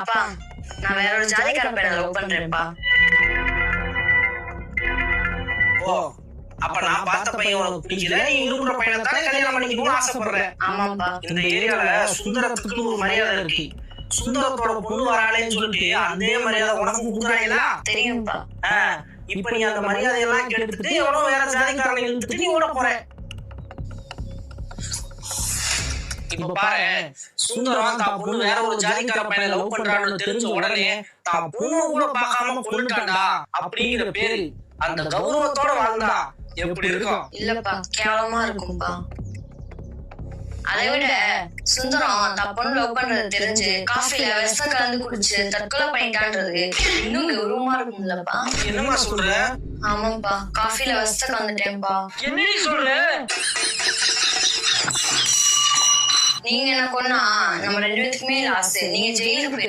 அப்பா, நான் வேற ஒரு ஜாதிக்கார பையனை லவ் பண்றேன்ப்பா. ஓ, அப்ப நான் பார்த்த பையன் உனக்கு பிடிக்கல, நீ இன்னொரு பையனை தானே கல்யாணம் பண்ணிக்கணும்னு ஆசைப்படுற. ஆமாப்பா. இந்த ஏரியால சுந்தரத்துக்கு ஒரு மரியாதை இருக்கு. சுந்தரத்தோட பொண்ணு வராளேன்னு சொல்லிட்டு அதே மரியாதை உனக்கு கொடுக்குறாங்களா? தெரியும்பா. இப்ப நீ அந்த மரியாதையெல்லாம் கெடுத்துட்டு எவ்வளவு வேற ஜாதிக்காரனை இழுத்துட்டு நீ ஓட போற. இப்ப பாரு, சுந்தரம் தான் பொண்ணு வேற ஒரு ஜாதிக்கார பையனை லவ் பண்றான்னு தெரிஞ்ச உடனே தான் பொண்ணு கூட பார்க்காம கொண்டுட்டான்டா அப்படிங்கிற பேரு அந்த கௌரவத்தோட வாழ்ந்தா எப்படி இருக்கும்? இல்லப்பா, கேவலமா இருக்கும்பா. அதை விட சுந்தரம் தான் பொண்ணு லவ் பண்றது தெரிஞ்சு காஃபில விஷம் கலந்து குடிச்சு தற்கொலை பண்ணிட்டான்றது இன்னும் கௌரவமா இருக்கும்லப்பா. என்னமா சொல்ற? ஆமாப்பா, காஃபில விஷம் கலந்துட்டேன்ப்பா. என்ன சொல்ற? நீங்க என்ன கொன்னா நம்ம 2 பேத்துக்குமே லாஸ். நீங்க ஜெயிலுக்கு